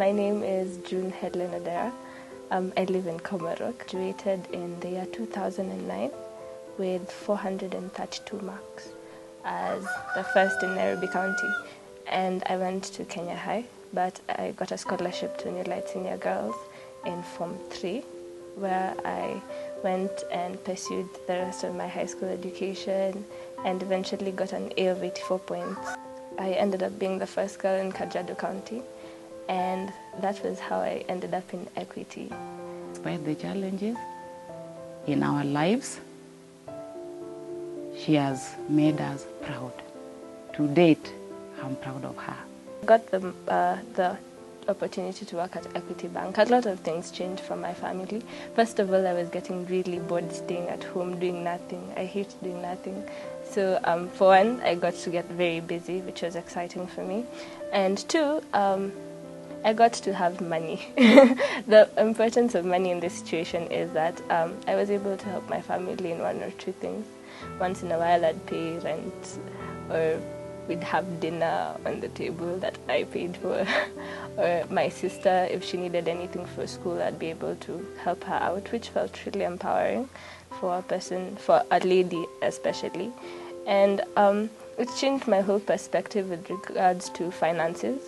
My name is June Helen Odera. I live in Komarok. Graduated in the year 2009 with 432 marks as the first in Nairobi County. And I went to Kenya High, but I got a scholarship to New Light Senior Girls in Form 3, where I went and pursued the rest of my high school education and eventually got an A of 84 points. I ended up being the first girl in Kajiado County, and that was how I ended up in equity. Despite the challenges in our lives, she has made us proud. To date, I'm proud of her. I got the opportunity to work at Equity Bank. A lot of things changed for my family. First of all, I was getting really bored staying at home doing nothing. I hate doing nothing. So for one, I got to get very busy, which was exciting for me. And two, I got to have money. The importance of money in this situation is that I was able to help my family in one or two things. Once in a while, I'd pay rent, or we'd have dinner on the table that I paid for. Or my sister, if she needed anything for school, I'd be able to help her out, which felt really empowering for a person, for a lady especially. And it changed my whole perspective with regards to finances,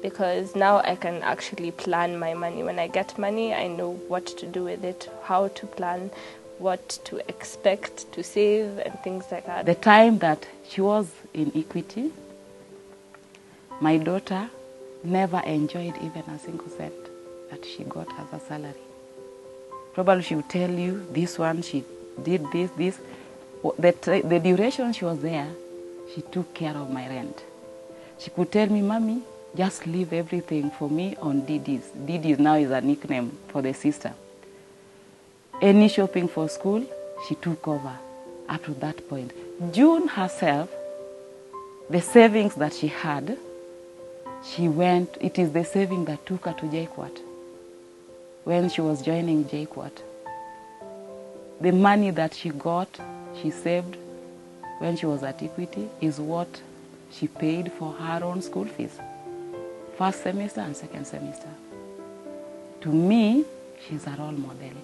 because now I can actually plan my money. When I get money, I know what to do with it, how to plan, what to expect to save, and things like that. The time that she was in Equity, my daughter never enjoyed even a single cent that she got as a salary. Probably she would tell you, this one, she did this. The duration she was there, she took care of my rent. She could tell me, Mommy, just leave everything for me on DDs. DDs now is a nickname for the sister. Any shopping for school, she took over up to that point. June herself, the savings that she had, it is the saving that took her to JKUAT. When she was joining JKUAT, the money that she got, she saved when she was at Equity, is what she paid for her own school fees, first semester and second semester. To me, she's a role model.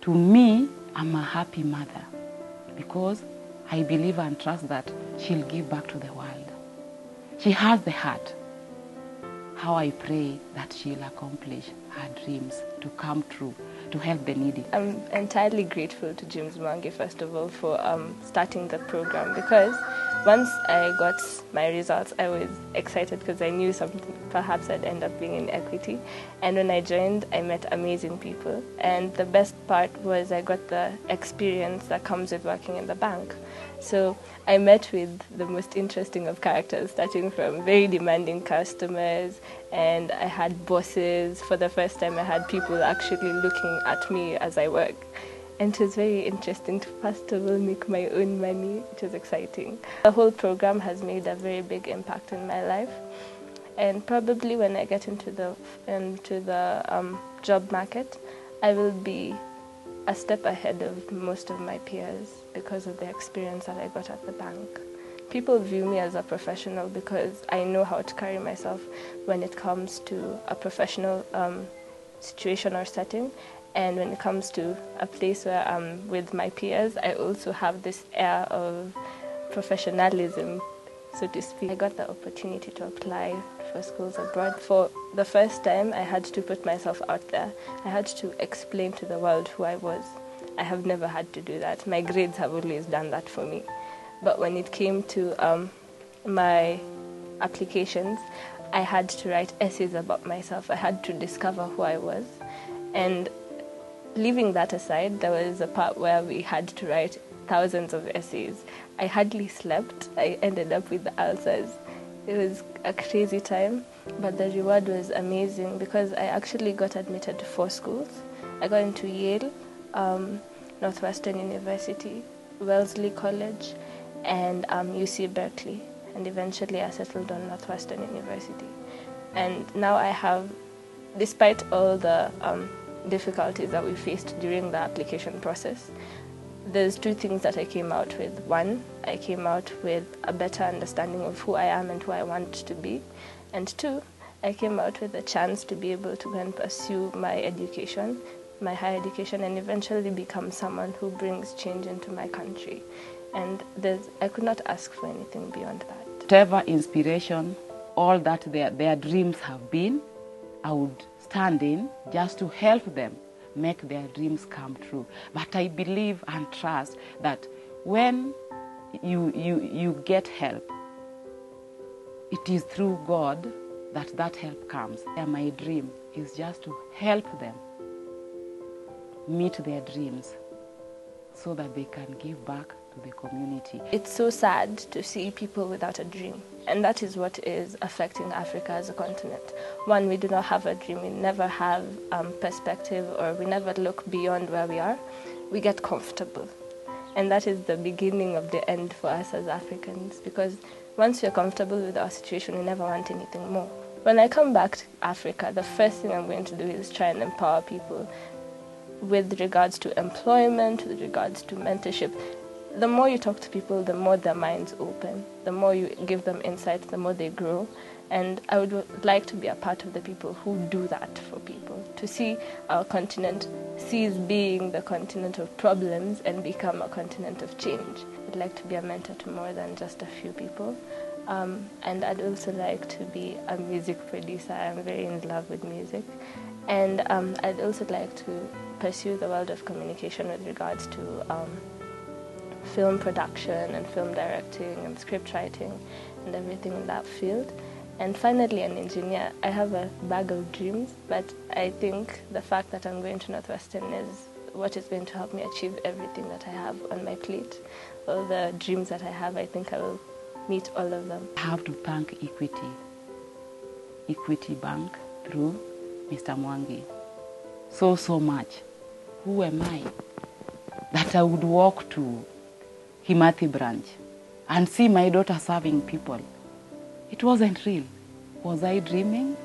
To me, I'm a happy mother because I believe and trust that she'll give back to the world. She has the heart. How I pray that she'll accomplish her dreams to come true, to help the needy. I'm entirely grateful to James Mwangi, first of all, for starting the program, because once I got my results, I was excited because I knew perhaps I'd end up being in Equity. And when I joined, I met amazing people. And the best part was I got the experience that comes with working in the bank. So I met with the most interesting of characters, starting from very demanding customers, and I had bosses. For the first time, I had people actually looking at me as I work. And it was very interesting to first of all make my own money. It was exciting. The whole program has made a very big impact in my life. And probably when I get into the job market, I will be a step ahead of most of my peers because of the experience that I got at the bank. People view me as a professional because I know how to carry myself when it comes to a professional situation or setting. And when it comes to a place where I'm with my peers, I also have this air of professionalism, so to speak. I got the opportunity to apply for schools abroad. For the first time, I had to put myself out there. I had to explain to the world who I was. I have never had to do that. My grades have always done that for me. But when it came to my applications, I had to write essays about myself. I had to discover who I was. And leaving that aside, there was a part where we had to write thousands of essays. I hardly slept. I ended up with ulcers. It was a crazy time, but the reward was amazing because I actually got admitted to 4 schools. I got into Yale, Northwestern University, Wellesley College, and UC Berkeley. And eventually I settled on Northwestern University. And now I have, despite all the difficulties that we faced during the application process, there's 2 things that I came out with. One, I came out with a better understanding of who I am and who I want to be. And 2, I came out with a chance to be able to go and pursue my education, my higher education, and eventually become someone who brings change into my country. And I could not ask for anything beyond that. Whatever inspiration, all that their dreams have been, I would stand in just to help them make their dreams come true. But I believe and trust that when you get help, it is through God that help comes. And my dream is just to help them meet their dreams so that they can give back to the community. It's so sad to see people without a dream, and that is what is affecting Africa as a continent. One, we do not have a dream, we never have perspective, or we never look beyond where we are. We get comfortable, and that is the beginning of the end for us as Africans, because once we're comfortable with our situation, we never want anything more. When I come back to Africa, the first thing I'm going to do is try and empower people with regards to employment, with regards to mentorship. The more you talk to people, the more their minds open. The more you give them insights, the more they grow. And I would like to be a part of the people who do that for people, to see our continent cease being the continent of problems and become a continent of change. I'd like to be a mentor to more than just a few people. And I'd also like to be a music producer. I'm very in love with music. And I'd also like to pursue the world of communication with regards to film production and film directing and script writing and everything in that field. And finally, an engineer. I have a bag of dreams, but I think the fact that I'm going to Northwestern is what is going to help me achieve everything that I have on my plate. All the dreams that I have, I think I will meet all of them. I have to thank Equity Bank through Mr. Mwangi so much. Who am I that I would walk to Kimathi branch and see my daughter serving people? It wasn't real. Was I dreaming?